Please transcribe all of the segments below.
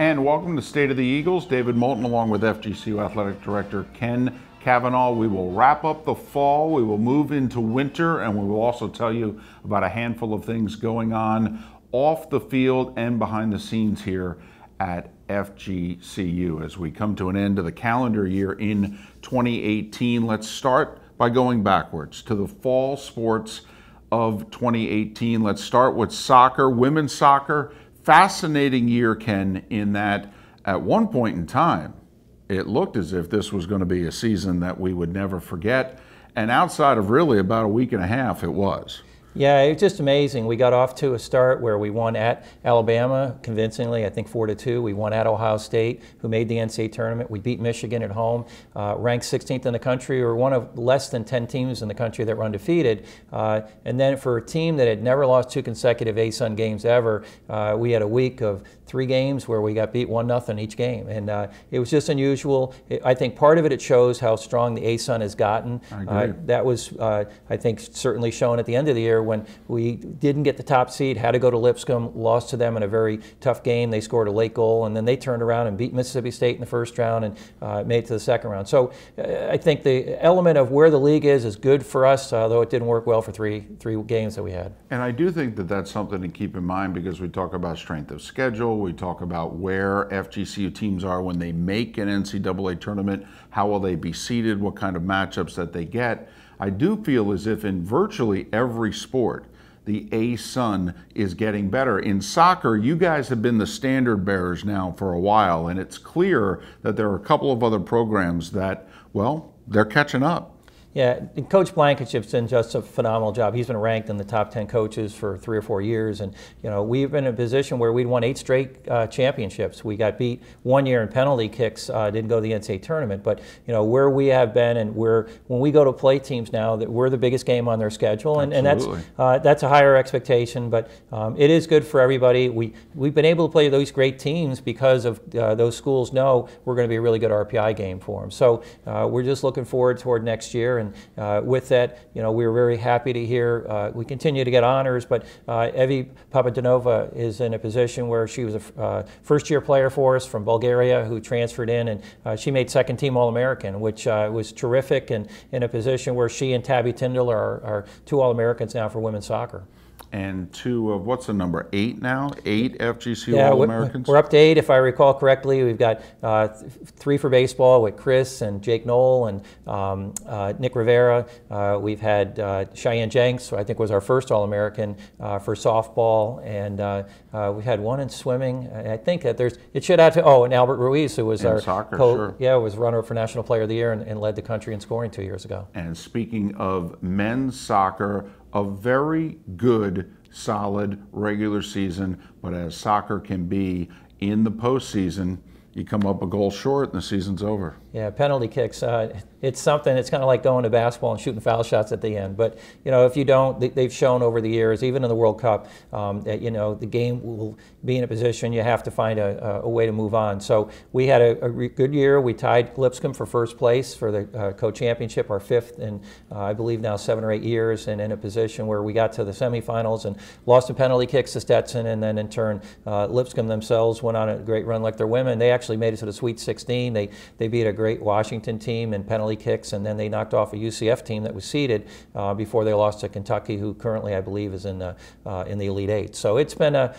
And welcome to State of the Eagles. David Moulton along with FGCU Athletic Director Ken Cavanaugh. We will wrap up the fall, we will move into winter, and we will also tell you about a handful of things going on off the field and behind the scenes here at FGCU. As we come to an end of the calendar year in 2018, let's start by going backwards to the fall sports of 2018. Let's start with soccer, women's soccer. Fascinating year, Ken, in that at one point in time, it looked as if this was going to be a season that we would never forget. And outside of really about a week and a half, it was. Yeah, it's just amazing. We got off to a start where we won at Alabama convincingly, I think 4-2. We won at Ohio State, who made the NCAA tournament. We beat Michigan at home, ranked 16th in the country. We were one of less than 10 teams in the country that were undefeated. And then for a team that had never lost 2 consecutive ASUN games ever, we had a week of 3 games where we got beat 1-0 each game. And it was just unusual. I think part of it shows how strong the ASUN has gotten. I agree. That was, I think, certainly shown at the end of the year when we didn't get the top seed, had to go to Lipscomb, lost to them in a very tough game. They scored a late goal, and then they turned around and beat Mississippi State in the first round and made it to the second round. So I think the element of where the league is good for us, though it didn't work well for three games that we had. And I do think that that's something to keep in mind because we talk about strength of schedule, we talk about where FGCU teams are when they make an NCAA tournament, how will they be seeded, what kind of matchups that they get. I do feel as if in virtually every sport, the ASUN is getting better. In soccer, you guys have been the standard bearers now for a while, and it's clear that there are a couple of other programs that, well, they're catching up. Yeah, Coach Blankenship's done just a phenomenal job. He's been ranked in the top 10 coaches for 3 or 4 years, and we've been in a position where we'd won 8 straight championships. We got beat 1 year in penalty kicks, didn't go to the NCAA tournament, but where we have been, and when we go to play teams now, that we're the biggest game on their schedule, and that's a higher expectation. But it is good for everybody. We've been able to play those great teams because of those schools know we're going to be a really good RPI game for them. So we're just looking forward toward next year. And with that, we were very happy to hear we continue to get honors, but Evie Papadanova is in a position where she was a first-year player for us from Bulgaria who transferred in, and she made second-team All-American, which was terrific, and in a position where she and Tabby Tyndall are 2 All-Americans now for women's soccer. And 2 of, what's the number, 8 now? 8 FGCU All-Americans? We're up to 8, if I recall correctly. We've got 3 for baseball with Chris and Jake Knoll and Nick Rivera. We've had Cheyenne Jenks, who I think was our first All-American for softball, and we had 1 in swimming. I think that it should add to, and Albert Ruiz, who was our soccer, sure. Was runner-up for National Player of the Year and led the country in scoring 2 years ago. And speaking of men's soccer, a very good, solid regular season, but as soccer can be in the postseason, you come up a goal short and the season's over. Yeah, penalty kicks. It's something. It's kind of like going to basketball and shooting foul shots at the end. But if you don't, they've shown over the years, even in the World Cup, that the game will be in a position you have to find a way to move on. So we had a good year. We tied Lipscomb for first place for the co-championship, our 5th in I believe now 7 or 8 years, and in a position where we got to the semifinals and lost in penalty kicks to Stetson, and then in turn Lipscomb themselves went on a great run like their women. They actually made it to the Sweet 16. They beat a great Washington team in penalty kicks, and then they knocked off a UCF team that was seeded before they lost to Kentucky, who currently I believe is in the Elite 8. So it's been a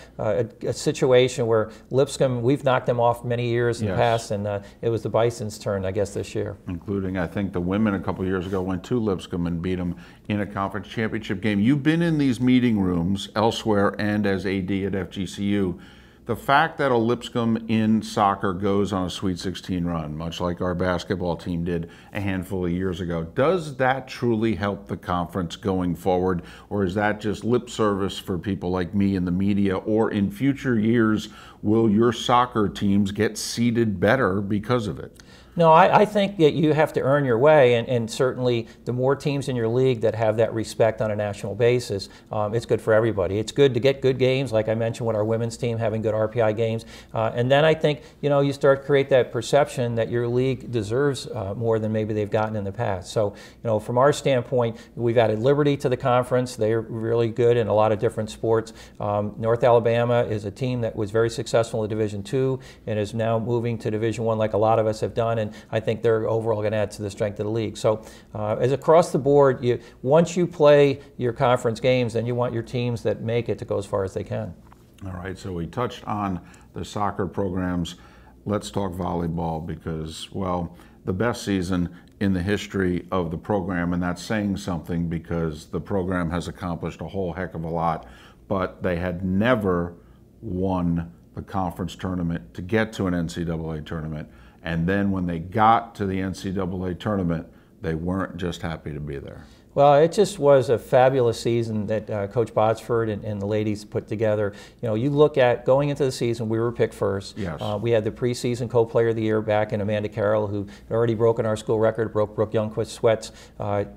situation where Lipscomb, we've knocked them off many years in the past, and it was the Bison's turn, I guess, this year. Including, I think, the women a couple of years ago went to Lipscomb and beat them in a conference championship game. You've been in these meeting rooms elsewhere and as AD at FGCU. The fact that a Lipscomb in soccer goes on a Sweet 16 run, much like our basketball team did a handful of years ago, does that truly help the conference going forward? Or is that just lip service for people like me in the media? Or in future years, will your soccer teams get seeded better because of it? No, I think that you have to earn your way, and certainly the more teams in your league that have that respect on a national basis, it's good for everybody. It's good to get good games, like I mentioned with our women's team having good RPI games, and then I think you start to create that perception that your league deserves more than maybe they've gotten in the past. So from our standpoint, we've added Liberty to the conference. They're really good in a lot of different sports. North Alabama is a team that was very successful in Division II and is now moving to Division I, like a lot of us have done. And I think they're overall going to add to the strength of the league. So as across the board, once you play your conference games, then you want your teams that make it to go as far as they can. All right, so we touched on the soccer programs. Let's talk volleyball because, well, the best season in the history of the program, and that's saying something because the program has accomplished a whole heck of a lot, but they had never won the conference tournament to get to an NCAA tournament. And then when they got to the NCAA tournament, they weren't just happy to be there. Well, it just was a fabulous season that Coach Botsford and the ladies put together. You look at going into the season, we were picked first. Yes. We had the preseason co-player of the year back in Amanda Carroll, who had already broken our school record, broke Brooke Youngquist-Sweat's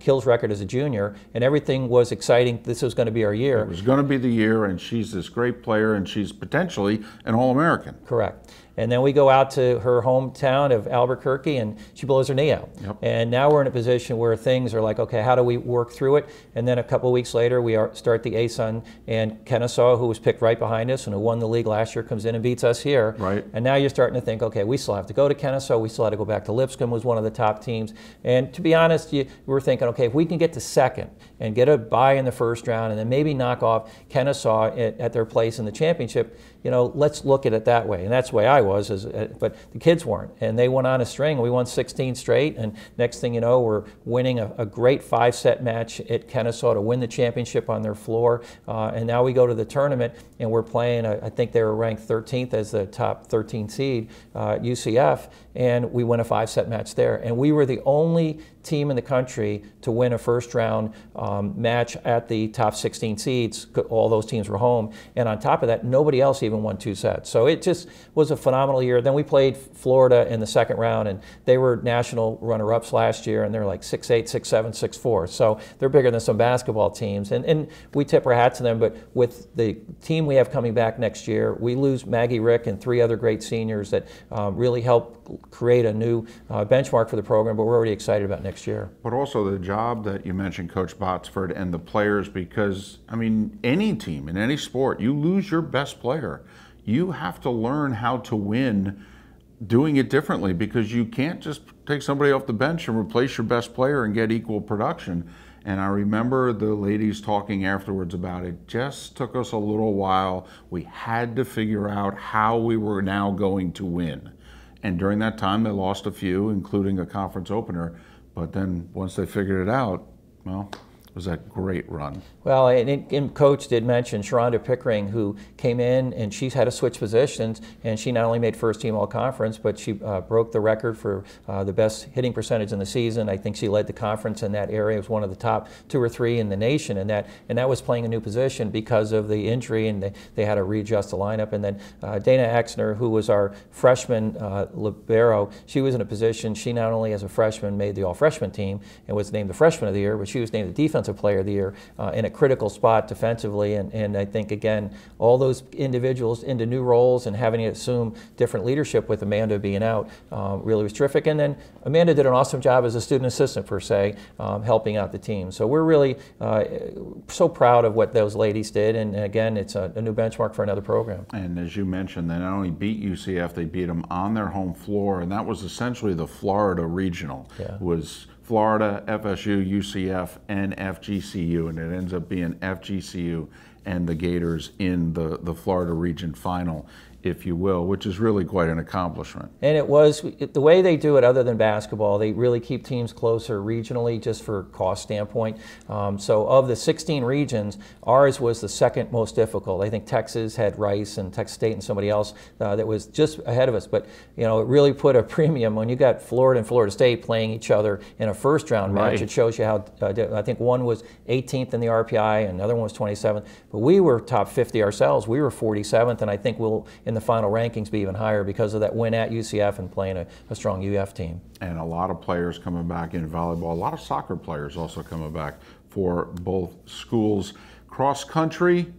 kills record as a junior, and everything was exciting. This was going to be our year. It was going to be the year, and she's this great player, and she's potentially an All-American. Correct. And then we go out to her hometown of Albuquerque, and she blows her knee out. Yep. And now we're in a position where things are like, okay, how do we work through it? And then a couple of weeks later, we start the ASUN, and Kennesaw, who was picked right behind us and who won the league last year, comes in and beats us here. Right. And now you're starting to think, okay, we still have to go to Kennesaw. We still have to go back to Lipscomb, was one of the top teams. And to be honest, we're thinking, okay, if we can get to second and get a bye in the first round and then maybe knock off Kennesaw at their place in the championship, let's look at it that way. And that's the way I was, but the kids weren't. And they went on a string. We won 16 straight, and next thing you know, we're winning a great 5-set match at Kennesaw to win the championship on their floor. And now we go to the tournament, and we're playing, I think they were ranked 13th as the top 13 seed, UCF, and we win a 5-set match there. And we were the only team in the country to win a first-round match at the top 16 seeds. All those teams were home. And on top of that, nobody else even won 2 sets. So it just was a phenomenal year. Then we played Florida in the second round, and they were national runner-ups last year, and they're like 6'8", 6'7", 6'4". So they're bigger than some basketball teams. And we tip our hat to them, but with the team we have coming back next year, we lose Maggie Rick and 3 other great seniors that really help create a new benchmark for the program, but we're already excited about next year. But also the job that you mentioned, Coach Botsford, and the players, because, I mean, any team in any sport, you lose your best player. You have to learn how to win doing it differently, because you can't just take somebody off the bench and replace your best player and get equal production. And I remember the ladies talking afterwards about it. Just took us a little while. We had to figure out how we were now going to win. And during that time, they lost a few, including a conference opener. But then once they figured it out, well, it was that great run. Well, and Coach did mention Sharonda Pickering, who came in and she's had to switch positions, and she not only made first team all conference, but she broke the record for the best hitting percentage in the season. I think she led the conference in that area. It was one of the top 2 or 3 in the nation, and that was playing a new position because of the injury, and they had to readjust the lineup. And then Dana Exner, who was our freshman libero, she was in a position, she not only as a freshman made the all-freshman team and was named the freshman of the year, but she was named the defensive player of the year in a critical spot defensively, and I think, again, all those individuals into new roles and having to assume different leadership with Amanda being out really was terrific. And then Amanda did an awesome job as a student assistant, per se, helping out the team. So we're really so proud of what those ladies did, and again, it's a new benchmark for another program. And as you mentioned, they not only beat UCF, they beat them on their home floor, and that was essentially the Florida Regional. Yeah. It was Florida, FSU, UCF, and FGCU, and it ends up being FGCU and the Gators in the Florida region final, if you will, which is really quite an accomplishment. And it was, the way they do it other than basketball, they really keep teams closer regionally just for cost standpoint. So of the 16 regions, ours was the second most difficult. I think Texas had Rice and Texas State and somebody else that was just ahead of us. But it really put a premium when you got Florida and Florida State playing each other in a first round match. Right. It shows you how, I think one was 18th in the RPI and another one was 27th. But we were top 50 ourselves. We were 47th, and I think we'll, in the final rankings be even higher because of that win at UCF and playing a strong UF team. And a lot of players coming back in volleyball, a lot of soccer players also coming back for both schools. Cross country,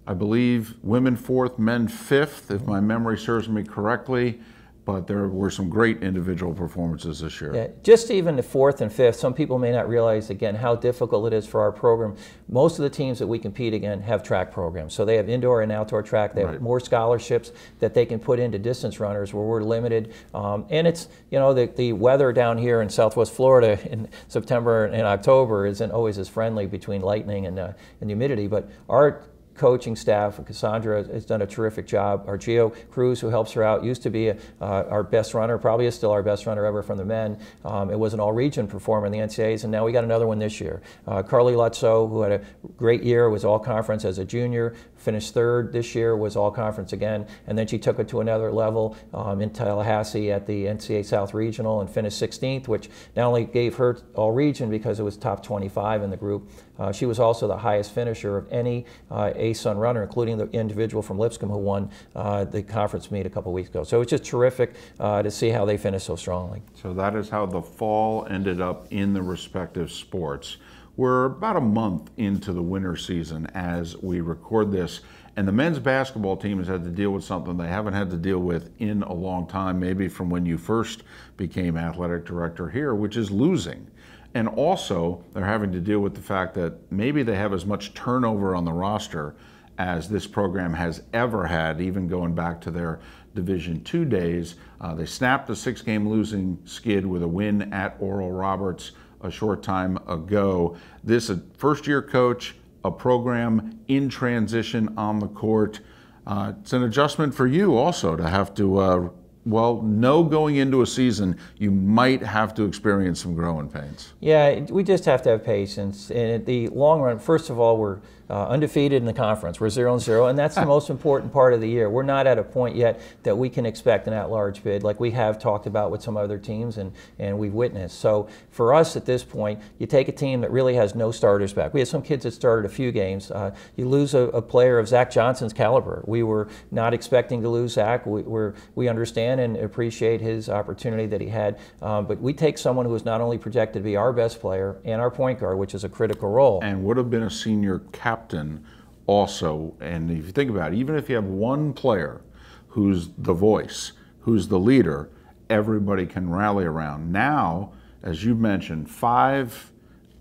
I believe women 4th, men 5th, if my memory serves me correctly. But there were some great individual performances this year. Yeah, just even the 4th and 5th, some people may not realize, again, how difficult it is for our program. Most of the teams that we compete against have track programs. So they have indoor and outdoor track. They have more scholarships that they can put into distance runners where we're limited. And it's, you know, the weather down here in Southwest Florida in September and October isn't always as friendly between lightning and humidity. But our coaching staff, Cassandra has done a terrific job. Our Geo Cruz, who helps her out, used to be our best runner, probably is still our best runner ever from the men. It was an all-region performer in the NCAAs, and now we got another one this year. Carly Lutzow, who had a great year, was all-conference as a junior, finished 3rd this year, was all-conference again, and then she took it to another level in Tallahassee at the NCAA South Regional and finished 16th, which not only gave her all-region because it was top 25 in the group, she was also the highest finisher of any ASUN runner, including the individual from Lipscomb who won the conference meet a couple weeks ago. So it's just terrific to see how they finished so strongly. So that is how the fall ended up in the respective sports. We're about a month into the winter season as we record this, and the men's basketball team has had to deal with something they haven't had to deal with in a long time, maybe from when you first became athletic director here, which is losing. And also, they're having to deal with the fact that maybe they have as much turnover on the roster as this program has ever had, even going back to their Division II days. They snapped a 6-game losing skid with a win at Oral Roberts a short time ago. This is a first-year coach, a program in transition on the court. It's an adjustment for you also to have to well, know going into a season you might have to experience some growing pains. Yeah, we just have to have patience. And in the long run, first of all, we're undefeated in the conference. We're 0-0, and that's the most important part of the year. We're not at a point yet that we can expect an at-large bid like we have talked about with some other teams and we've witnessed. So for us at this point, you take a team that really has no starters back. We have some kids that started a few games. You lose a player of Zach Johnson's caliber. We were not expecting to lose Zach. We understand and appreciate his opportunity that he had, but we take someone who is not only projected to be our best player and our point guard, which is a critical role. And would have been a senior captain also. And if you think about it, even if you have one player who's the voice, who's the leader, everybody can rally around. Now, as you mentioned, 5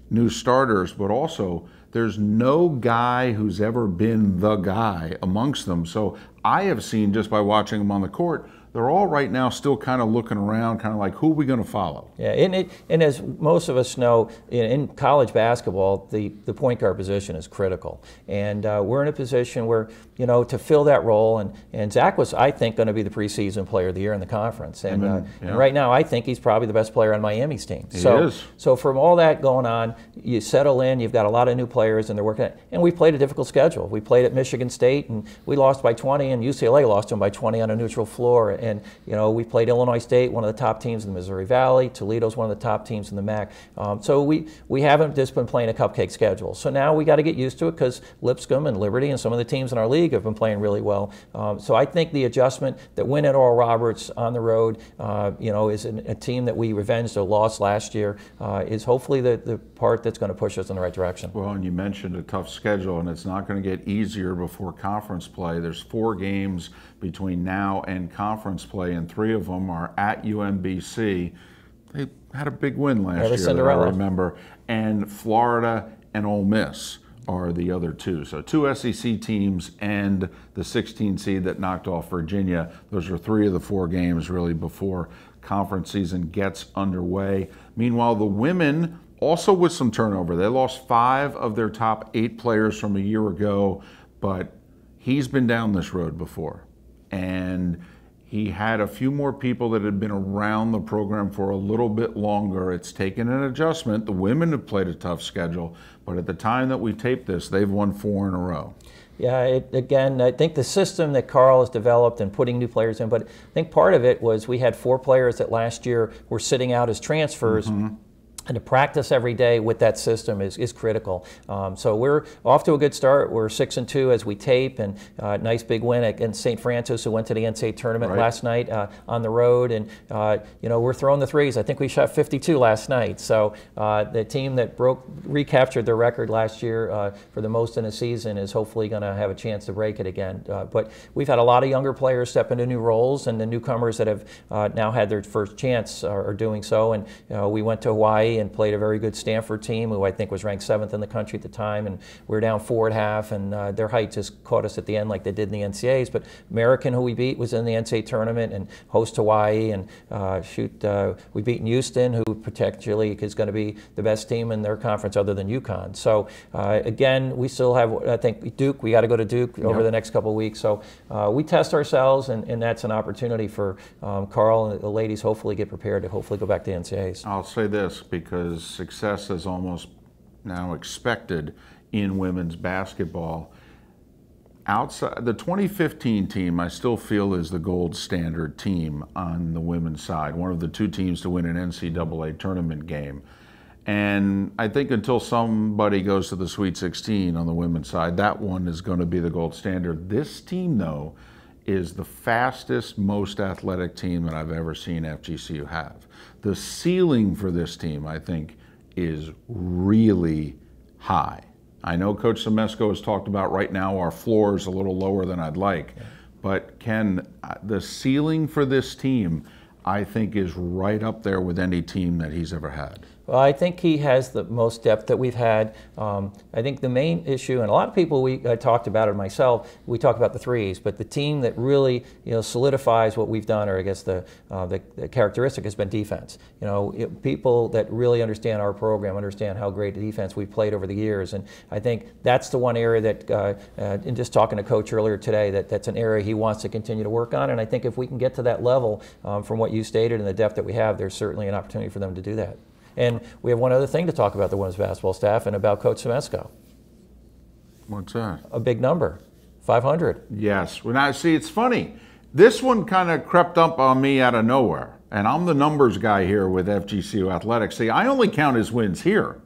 new starters, but also there's no guy who's ever been the guy amongst them. So I have seen, just by watching them on the court, they're all right now still kind of looking around, kind of like, who are we going to follow? Yeah, and as most of us know, in college basketball, the point guard position is critical. And we're in a position where, you know, to fill that role, and Zach was, I think, going to be the preseason player of the year in the conference. And, and right now, I think he's probably the best player on Miami's team. He is. So from all that going on, you settle in, you've got a lot of new players, and they're working at, and we played a difficult schedule. We played at Michigan State, and we lost by 20, and UCLA lost them by 20 on a neutral floor. And, you know, we played Illinois State, one of the top teams in the Missouri Valley. Toledo's one of the top teams in the MAC. So we haven't just been playing a cupcake schedule. So now we got to get used to it because Lipscomb and Liberty and some of the teams in our league have been playing really well. So I think the adjustment that win at Oral Roberts on the road, you know, is a team that we revenged a loss last year, is hopefully the part that's going to push us in the right direction. Well, and you mentioned a tough schedule, and it's not going to get easier before conference play. There's 4 games between now and conference play, and 3 of them are at UMBC. They had a big win last year, Cinderella. I remember. And Florida and Ole Miss are the other 2. So 2 SEC teams and the 16 seed that knocked off Virginia. Those are 3 of the 4 games really before conference season gets underway. Meanwhile, the women also with some turnover. They lost 5 of their top 8 players from a year ago, but he's been down this road before. And he had a few more people that had been around the program for a little bit longer. It's taken an adjustment. The women have played a tough schedule, but at the time that we taped this, they've won 4 in a row. Yeah, again, I think the system that Carl has developed and putting new players in, but I think part of it was we had 4 players that last year were sitting out as transfers. And to practice every day with that system is critical. So we're off to a good start. We're 6-2 as we tape, and nice big win against St. Francis, who went to the NCAA tournament last night on the road. And you know, we're throwing the threes. I think we shot 52 last night. So the team that recaptured their record last year for the most in a season is hopefully going to have a chance to break it again. But we've had a lot of younger players step into new roles, and the newcomers that have now had their first chance are doing so. And we went to Hawaii and played a very good Stanford team, who I think was ranked 7th in the country at the time, and we were down 4 at half, and their height just caught us at the end like they did in the NCAAs. But American, who we beat, was in the NCAA tournament and host Hawaii, and we beat Houston, who potentially is going to be the best team in their conference other than UConn. So again, we still have, I think, Duke. We got to go to Duke over the next couple of weeks. So we test ourselves, and that's an opportunity for Carl and the ladies hopefully get prepared to hopefully go back to the NCAAs. I'll say this, because success is almost now expected in women's basketball. Outside the 2015 team, I still feel is the gold standard team on the women's side, one of the 2 teams to win an NCAA tournament game. And I think until somebody goes to the Sweet 16 on the women's side, that one is going to be the gold standard. This team, though, is the fastest, most athletic team that I've ever seen FGCU have. The ceiling for this team, I think, is really high. I know Coach Semesco has talked about right now our floor is a little lower than I'd like, but Ken, the ceiling for this team, I think, is right up there with any team that he's ever had. Well, I think he has the most depth that we've had. I think the main issue, and a lot of people I talked about it myself, we talk about the threes, but the team that really solidifies what we've done, or I guess the characteristic has been defense. People that really understand our program understand how great the defense we've played over the years, and I think that's the one area that, in just talking to Coach earlier today, that's an area he wants to continue to work on, and I think if we can get to that level from what you stated and the depth that we have, there's certainly an opportunity for them to do that. And we have one other thing to talk about the women's basketball staff and about Coach Semesco. What's that? A big number, 500. Yes. Well, now, see, it's funny. This one kind of crept up on me out of nowhere. And I'm the numbers guy here with FGCU Athletics. See, I only count his wins here.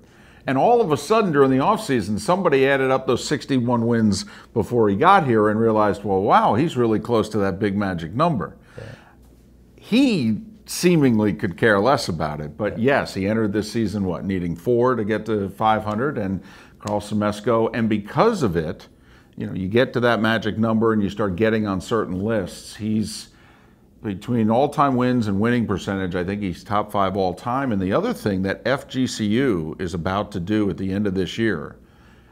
And all of a sudden during the offseason, somebody added up those 61 wins before he got here and realized, well, wow, he's really close to that big magic number. Yeah. He seemingly could care less about it, but yes, he entered this season needing 4 to get to 500, and Carl Semesco, and because of it, you get to that magic number and you start getting on certain lists. He's between all-time wins and winning percentage, I think he's top 5 all time. And the other thing that FGCU is about to do at the end of this year,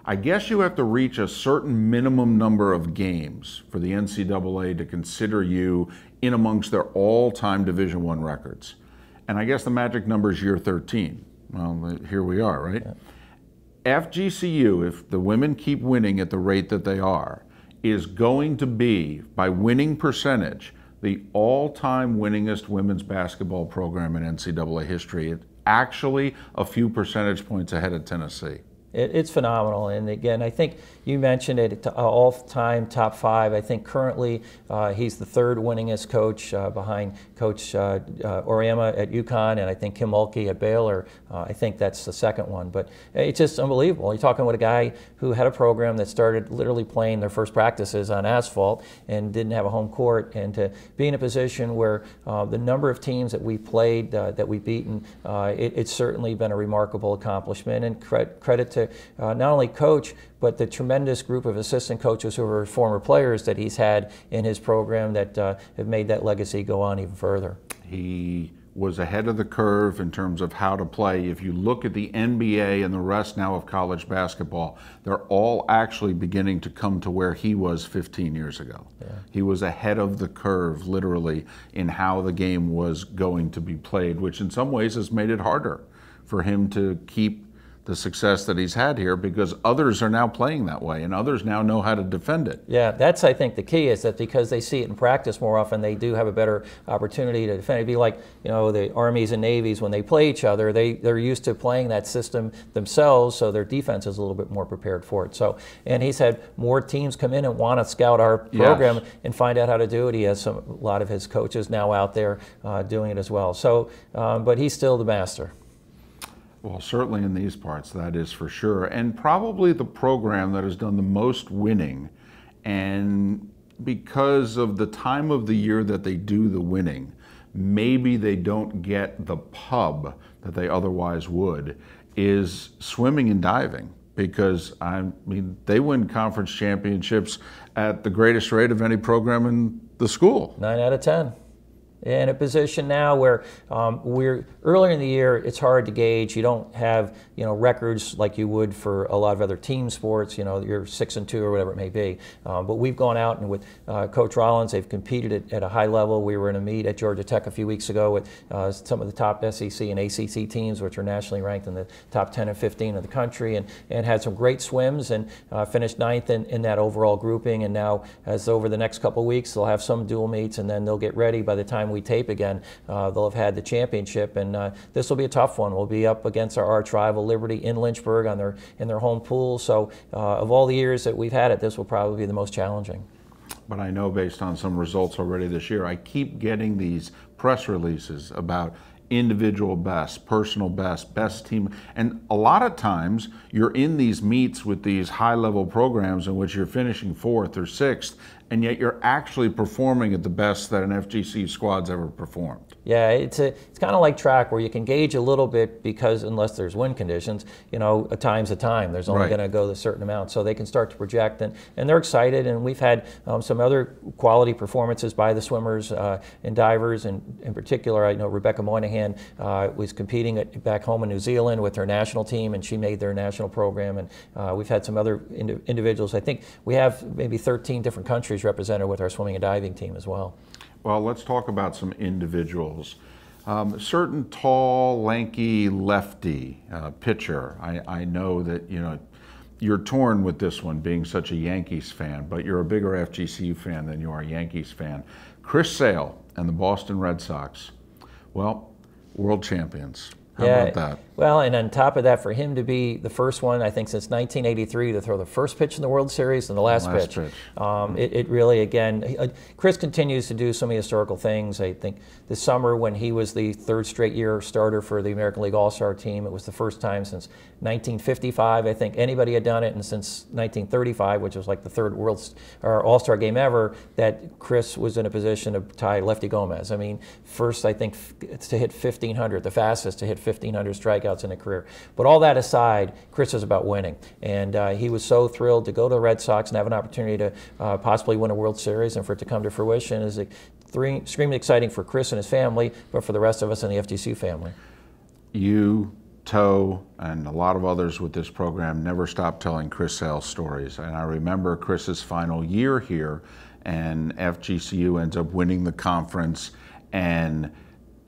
I guess you have to reach a certain minimum number of games for the NCAA to consider you in amongst their all-time Division I records. And I guess the magic number is year 13. Well, here we are, right? Yeah. FGCU, if the women keep winning at the rate that they are, is going to be, by winning percentage, the all-time winningest women's basketball program in NCAA history. It's actually a few percentage points ahead of Tennessee. It's phenomenal, and again, I think you mentioned it, all-time top 5. I think currently he's the 3rd winningest coach behind Coach Auriemma at UConn, and I think Kim Mulkey at Baylor. I think that's the 2nd one, but it's just unbelievable. You're talking with a guy who had a program that started literally playing their first practices on asphalt and didn't have a home court, and to be in a position where the number of teams that we played, that we've beaten, it's certainly been a remarkable accomplishment, and credit to not only Coach, but the tremendous group of assistant coaches who are former players that he's had in his program that have made that legacy go on even further. He was ahead of the curve in terms of how to play. If you look at the NBA and the rest now of college basketball, they're all actually beginning to come to where he was 15 years ago. Yeah. He was ahead of the curve, literally, in how the game was going to be played, which in some ways has made it harder for him to keep the success that he's had here, because others are now playing that way and others now know how to defend it. Yeah, that's, I think, the key, is that because they see it in practice more often, they do have a better opportunity to defend. It'd be like, the Armies and Navies, when they play each other, they're used to playing that system themselves, so their defense is a little bit more prepared for it. So, and he's had more teams come in and want to scout our program and find out how to do it. He has a lot of his coaches now out there doing it as well. So, but he's still the master. Well, certainly in these parts, that is for sure. And probably the program that has done the most winning. And because of the time of the year that they do the winning, maybe they don't get the pub that they otherwise would, is swimming and diving. Because, I mean, they win conference championships at the greatest rate of any program in the school. 9 out of 10. In a position now where we're earlier in the year, it's hard to gauge. You don't have records like you would for a lot of other team sports. You're 6-2 or whatever it may be. But we've gone out and with Coach Rollins, they've competed at a high level. We were in a meet at Georgia Tech a few weeks ago with some of the top SEC and ACC teams, which are nationally ranked in the top 10 and 15 of the country, and had some great swims and finished 9th in that overall grouping. And now, as over the next couple of weeks, they'll have some dual meets, and then they'll get ready by the time we tape again. They'll have had the championship, and this will be a tough one. We'll be up against our arch rival Liberty in Lynchburg in their home pool. So of all the years that we've had it, this will probably be the most challenging. But I know based on some results already this year, I keep getting these press releases about individual best, personal best team. And a lot of times you're in these meets with these high-level programs in which you're finishing 4th or 6th, and yet you're actually performing at the best that an FGC squad's ever performed. Yeah, it's kind of like track where you can gauge a little bit because unless there's wind conditions, a time's a time. There's only going to go a certain amount, so they can start to project, and they're excited. And we've had some other quality performances by the swimmers and divers, and in particular, I know Rebecca Moynihan was competing back home in New Zealand with her national team, and she made their national program. And we've had some other individuals. I think we have maybe 13 different countries represented with our swimming and diving team as well. Well, let's talk about some individuals. Certain tall, lanky lefty pitcher. I know that you're torn with this one, being such a Yankees fan, but you're a bigger FGCU fan than you are a Yankees fan. Chris Sale and the Boston Red Sox. Well, world champions. How about that? Well, and on top of that, for him to be the first one, I think, since 1983 to throw the first pitch in the World Series and the last pitch. It really, again, Chris continues to do so many historical things. I think this summer when he was the 3rd straight year starter for the American League All-Star team, it was the first time since 1955, I think, anybody had done it, and since 1935, which was like the 3rd All-Star game ever, that Chris was in a position to tie Lefty Gomez. I mean, first, I think, to hit 1,500, the fastest to hit 1,500 strikeouts in a career. But all that aside, Chris is about winning. And he was so thrilled to go to the Red Sox and have an opportunity to possibly win a World Series, and for it to come to fruition is extremely exciting for Chris and his family, but for the rest of us in the FGCU family. You, Toe, and a lot of others with this program never stop telling Chris Sale stories. And I remember Chris's final year here, and FGCU ends up winning the conference, and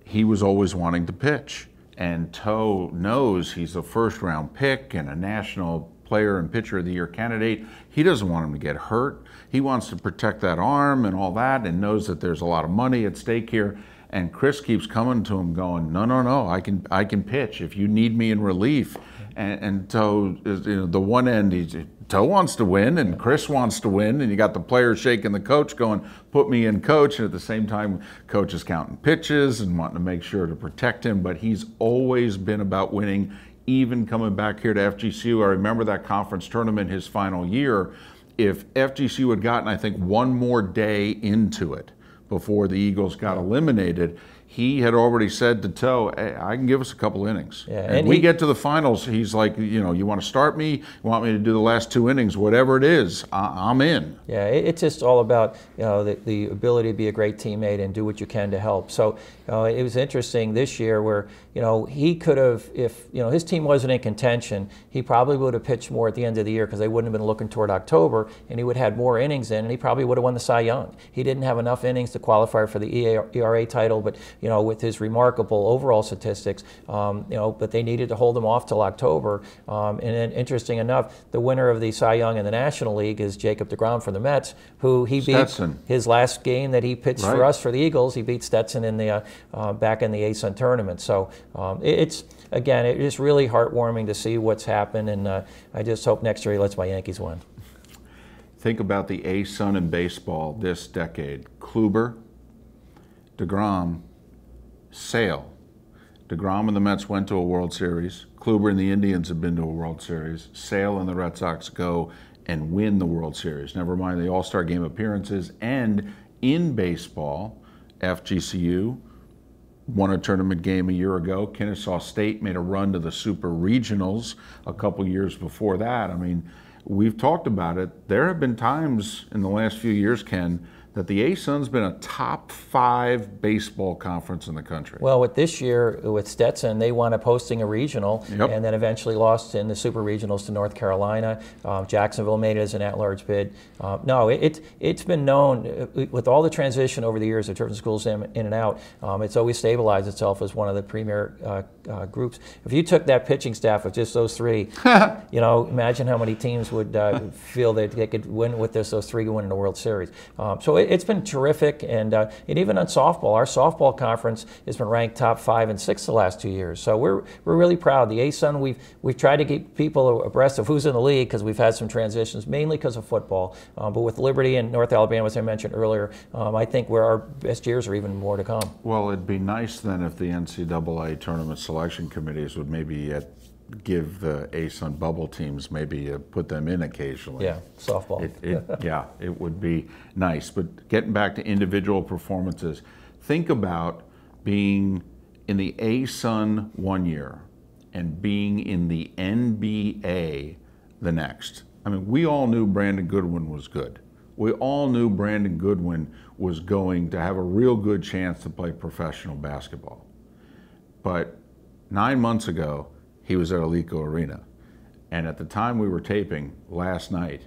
he was always wanting to pitch. And Toe knows he's a 1st-round pick and a national player and pitcher of the year candidate. He doesn't want him to get hurt. He wants to protect that arm and all that, and knows that there's a lot of money at stake here. And Chris keeps coming to him going, no, I can pitch if you need me in relief. And Toe is, the one end, Toe wants to win and Chris wants to win, and you got the players shaking the coach going, put me in, coach. And at the same time, coach is counting pitches and wanting to make sure to protect him. But he's always been about winning, even coming back here to FGCU. I remember that conference tournament his final year. If FGCU had gotten, I think, one more day into it before the Eagles got eliminated, he had already said to Toe, hey, I can give us a couple innings. Yeah, and we get to the finals, he's like, you want to start me? You want me to do the last 2 innings? Whatever it is, I'm in. Yeah, it's just all about the ability to be a great teammate and do what you can to help. So it was interesting this year where he could have, if his team wasn't in contention, he probably would have pitched more at the end of the year because they wouldn't have been looking toward October, and he would have had more innings in, and he probably would have won the Cy Young. He didn't have enough innings to qualify for the ERA title, but with his remarkable overall statistics, but they needed to hold him off till October. And then, interesting enough, the winner of the Cy Young in the National League is Jacob deGrom from the Mets, who he Stetson. beat his last game that he pitched for us for the Eagles. He beat Stetson in the back in the ASUN tournament. So it's really heartwarming to see what's happened, and I just hope next year he lets my Yankees win. Think about the ASUN in baseball this decade: Kluber, deGrom, Sale. deGrom and the Mets went to a World Series. Kluber and the Indians have been to a World Series. Sale and the Red Sox go and win the World Series. Never mind the All-Star Game appearances. And in baseball, FGCU won a tournament game a year ago. Kennesaw State made a run to the Super Regionals a couple years before that. I mean, we've talked about it. There have been times in the last few years, Ken, that the ASUN's been a top 5 baseball conference in the country. Well, with this year, with Stetson, they wound up hosting a regional, and then eventually lost in the Super Regionals to North Carolina. Jacksonville made it as an at-large bid. No, it's been known, with all the transition over the years of different schools in and out, it's always stabilized itself as one of the premier groups. If you took that pitching staff of just those 3, you know, imagine how many teams would feel that they could win with those 3 could win in the World Series. So it's been terrific, and even on softball, our softball conference has been ranked top 5 and 6 the last 2 years. So we're really proud. The ASUN, we've tried to keep people abreast of who's in the league because we've had some transitions, mainly because of football. But with Liberty and North Alabama, as I mentioned earlier, I think where our best years are even more to come. Well, it'd be nice then if the NCAA tournament selection committees would maybe give the ASUN bubble teams, maybe put them in occasionally. Yeah, softball. Yeah, it would be nice. But getting back to individual performances, think about being in the ASUN one year and being in the NBA the next. I mean, we all knew Brandon Goodwin was good. We all knew Brandon Goodwin was going to have a real good chance to play professional basketball. But 9 months ago, he was at Alico Arena. And at the time we were taping last night,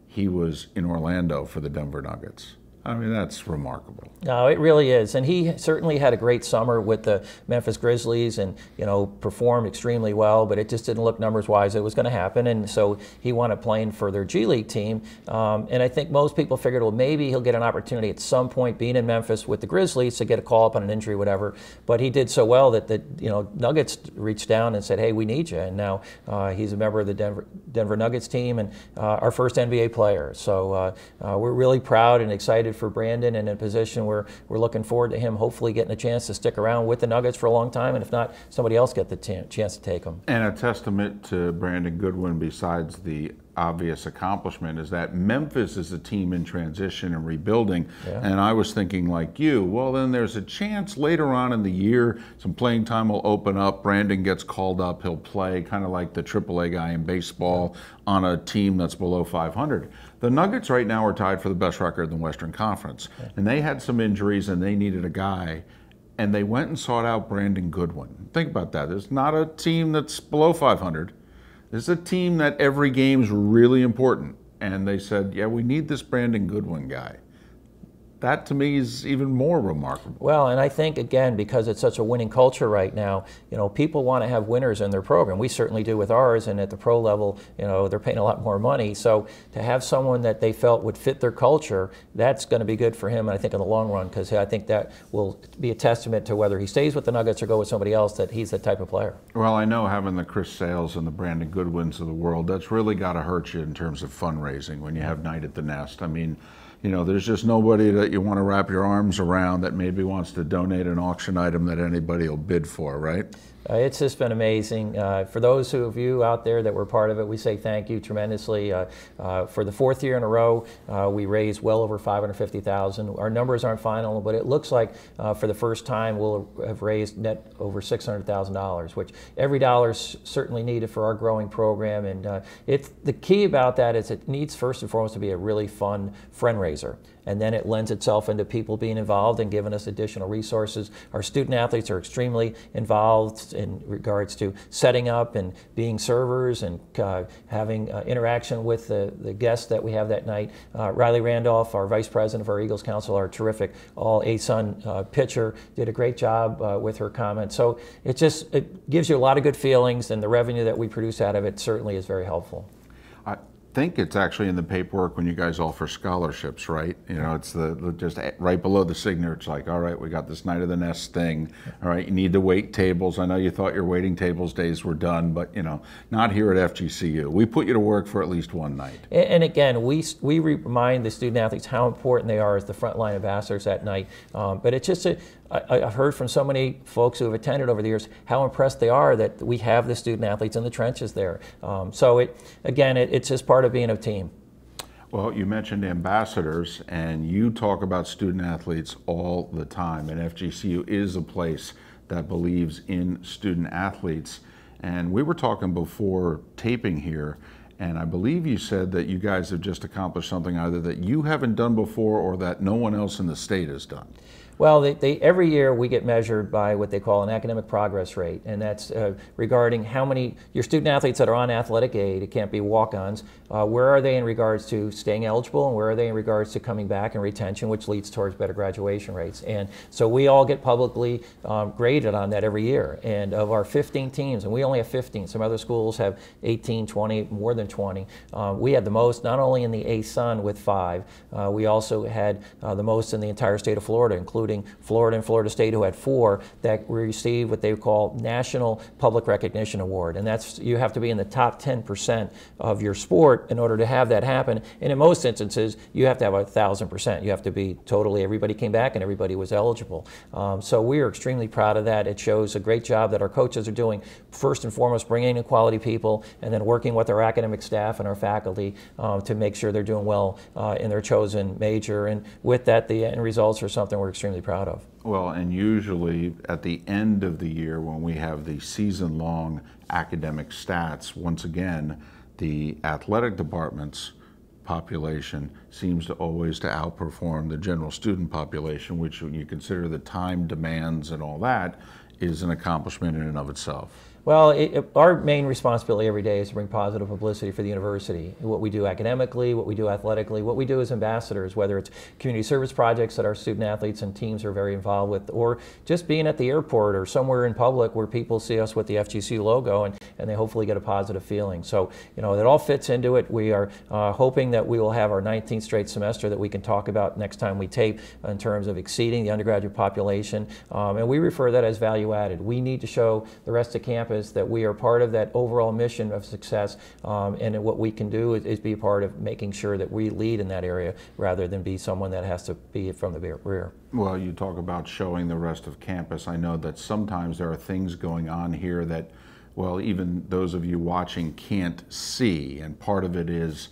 he was in Orlando for the Denver Nuggets. I mean, that's remarkable. No, it really is. And he certainly had a great summer with the Memphis Grizzlies and, you know, performed extremely well, but it just didn't look numbers-wise it was going to happen. And so he wound up playing for their G League team. And I think most people figured, well, maybe he'll get an opportunity at some point being in Memphis with the Grizzlies to get a call up on an injury, whatever. But he did so well that the Nuggets reached down and said, hey, we need you. And now he's a member of the Denver Nuggets team and our first NBA player. So we're really proud and excited for Brandon, and in a position where we're looking forward to him hopefully getting a chance to stick around with the Nuggets for a long time, and if not, somebody else get the chance to take him. And a testament to Brandon Goodwin, besides the obvious accomplishment, is that Memphis is a team in transition and rebuilding. Yeah. And I was thinking like you, well, then there's a chance later on in the year, some playing time will open up, Brandon gets called up, he'll play kind of like the AAA guy in baseball on a team that's below 500. The Nuggets right now are tied for the best record in the Western Conference. And they had some injuries and they needed a guy, and they went and sought out Brandon Goodwin. Think about that. There's not a team that's below 500. This is a team that every game's really important. And they said, yeah, we need this Brandon Goodwin guy. That to me is even more remarkable. Well, and I think, again, because it's such a winning culture right now, people want to have winners in their program. We certainly do with ours, and at the pro level, they're paying a lot more money. So to have someone that they felt would fit their culture, that's going to be good for him, and I think in the long run, because I think that will be a testament to whether he stays with the Nuggets or go with somebody else, that he's that type of player. Well, I know having the Chris Sales and the Brandon Goodwins of the world, that's really got to hurt you in terms of fundraising when you have Night at the Nest. I mean, there's just nobody that you want to wrap your arms around that maybe wants to donate an auction item that anybody will bid for, right? It's just been amazing. For those of you out there that were part of it, we say thank you tremendously. For the 4th year in a row, we raised well over $550,000. Our numbers aren't final, but it looks like for the first time we'll have raised net over $600,000, which every dollar is certainly needed for our growing program. And the key about that is it needs first and foremost to be a really fun fundraiser. And then it lends itself into people being involved and giving us additional resources. Our student athletes are extremely involved in regards to setting up and being servers and having interaction with the guests that we have that night. Riley Randolph, our vice president of our Eagles Council, our terrific all ASUN pitcher, did a great job with her comments. So it gives you a lot of good feelings, and the revenue that we produce out of it certainly is very helpful. I think it's actually in the paperwork when you guys offer scholarships, right? It's just right below the signature. It's like, all right, we got this Night of the Nest thing. All right, you need the wait tables. I know you thought your waiting tables days were done, but not here at FGCU. We put you to work for at least one night. And again, we remind the student athletes how important they are as the frontline ambassadors that night. But it's just I've heard from so many folks who have attended over the years how impressed they are that we have the student athletes in the trenches there. So it's just part of being a team. Well, you mentioned ambassadors, and you talk about student athletes all the time, and FGCU is a place that believes in student athletes. And we were talking before taping here, and I believe you said that you guys have just accomplished something either that you haven't done before or that no one else in the state has done. Well, every year we get measured by what they call an academic progress rate, and that's regarding how many your student athletes that are on athletic aid, it can't be walk-ons, where are they in regards to staying eligible, and where are they in regards to coming back and retention, which leads towards better graduation rates. And so we all get publicly graded on that every year. And of our 15 teams, and we only have 15, some other schools have 18, 20, more than 20, we had the most, not only in the ASUN with 5, we also had the most in the entire state of Florida, including Florida and Florida State, who had 4 that received what they call National Public Recognition Award. And that's, you have to be in the top 10% of your sport in order to have that happen. And in most instances, you have to have 1,000%. You have to be totally, everybody came back and everybody was eligible. So we are extremely proud of that. It shows a great job that our coaches are doing, first and foremost, bringing in quality people, and then working with our academic staff and our faculty to make sure they're doing well in their chosen major. And with that, the end results are something we're extremely proud of. Well, and usually at the end of the year when we have the season-long academic stats, once again, the athletic department's population seems to always to outperform the general student population, which when you consider the time demands and all that, is an accomplishment in and of itself. Well, our main responsibility every day is to bring positive publicity for the university. What we do academically, what we do athletically, what we do as ambassadors, whether it's community service projects that our student athletes and teams are very involved with, or just being at the airport or somewhere in public where people see us with the FGCU logo and they hopefully get a positive feeling. So, you know, it all fits into it. We are hoping that we will have our 19th straight semester that we can talk about next time we tape in terms of exceeding the undergraduate population. And we refer that as value added. We need to show the rest of campus that we are part of that overall mission of success, and what we can do is be a part of making sure that we lead in that area rather than be someone that has to be from the rear. Well, you talk about showing the rest of campus. I know that sometimes there are things going on here that, well, even those of you watching can't see, and part of it is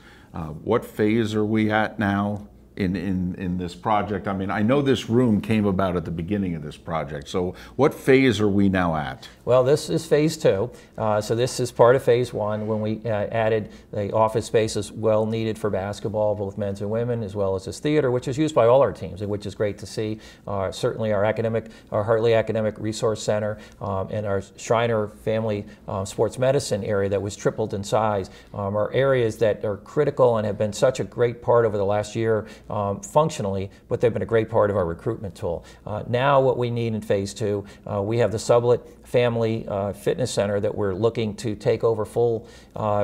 what phase are we at now in this project? I mean, I know this room came about at the beginning of this project, so what phase are we now at? Well, this is phase 2. So this is part of phase 1 when we added the office spaces well needed for basketball, both men's and women, as well as this theater, which is used by all our teams, which is great to see. Certainly our Hartley Academic Resource Center and our Schreiner Family Sports Medicine area that was tripled in size are areas that are critical and have been such a great part over the last year functionally, but they've been a great part of our recruitment tool. Now what we need in phase 2, we have the Sublette Family Fitness Center that we're looking to take over full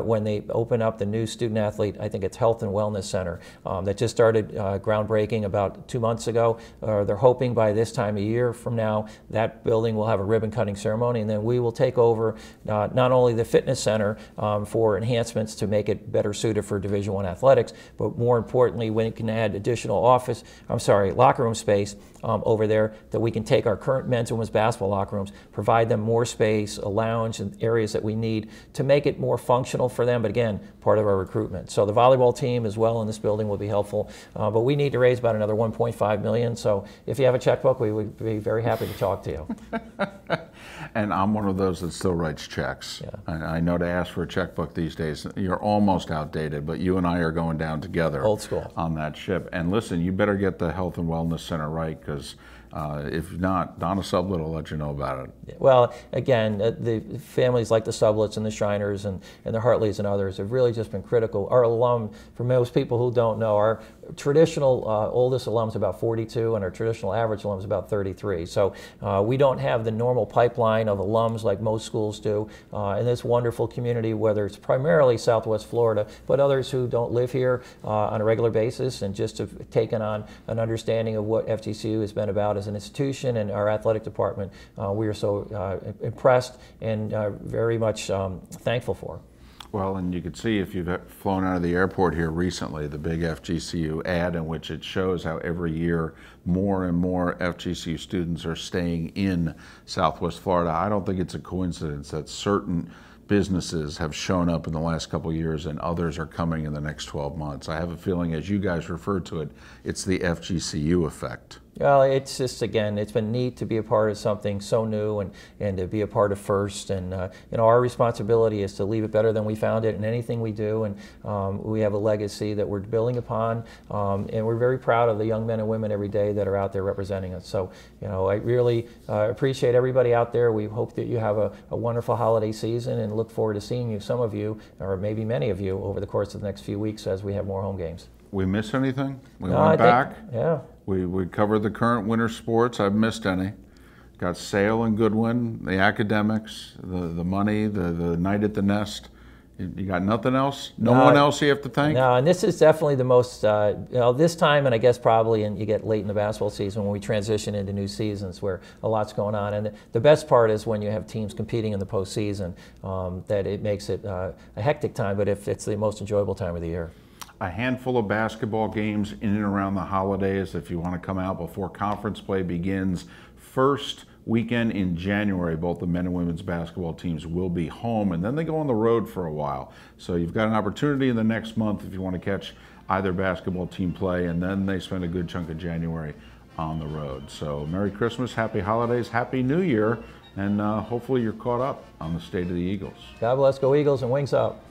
when they open up the new student athlete, I think it's Health and Wellness Center, that just started groundbreaking about 2 months ago. They're hoping by this time a year from now that building will have a ribbon cutting ceremony, and then we will take over not only the fitness center for enhancements to make it better suited for Division I athletics, but more importantly when it can add additional locker room space over there, that we can take our current men's and women's basketball locker rooms, provide them more space, a lounge, and areas that we need to make it more functional for them, but again, part of our recruitment. So the volleyball team as well in this building will be helpful, but we need to raise about another $1.5 million, so if you have a checkbook, we would be very happy to talk to you. And I'm one of those that still writes checks. Yeah. I know to ask for a checkbook these days, you're almost outdated, but you and I are going down together. Old school. On that ship. And listen, you better get the Health and Wellness Center right, because if not, Donna Sublette will let you know about it. Well, again, the families like the Sublettes and the Shriners and the Hartleys and others have really just been critical. Our alum, for most people who don't know, our traditional oldest alum is about 42 and our traditional average alum is about 33. So we don't have the normal pipeline of alums like most schools do in this wonderful community, whether it's primarily Southwest Florida, but others who don't live here on a regular basis and just have taken on an understanding of what FGCU has been about as an institution and our athletic department. We are so impressed and very much thankful for. Well, and you can see if you've flown out of the airport here recently, the big FGCU ad in which it shows how every year more and more FGCU students are staying in Southwest Florida. I don't think it's a coincidence that certain businesses have shown up in the last couple of years and others are coming in the next 12 months. I have a feeling, as you guys refer to it, it's the FGCU effect. Well, it's just, again, it's been neat to be a part of something so new and to be a part of First. And you know, our responsibility is to leave it better than we found it in anything we do. And we have a legacy that we're building upon. And we're very proud of the young men and women every day that are out there representing us. So, you know, I really appreciate everybody out there. We hope that you have a wonderful holiday season and look forward to seeing you, some of you, or maybe many of you, over the course of the next few weeks as we have more home games. We miss anything? We No, went back. Yeah. We covered the current winter sports. I've missed any. Got Sale and Goodwin, the academics, the money, the night at the Nest. You got nothing else? No one else you have to thank? No, and this is definitely the most, you know, this time, and I guess probably, and you get late in the basketball season when we transition into new seasons where a lot's going on. And the best part is when you have teams competing in the postseason, that it makes it a hectic time, but if it's the most enjoyable time of the year. A handful of basketball games in and around the holidays if you want to come out before conference play begins. First weekend in January, both the men and women's basketball teams will be home, and then they go on the road for a while. So you've got an opportunity in the next month if you want to catch either basketball team play, and then they spend a good chunk of January on the road. So Merry Christmas, Happy Holidays, Happy New Year, and hopefully you're caught up on the state of the Eagles. God bless, go Eagles, and wings up.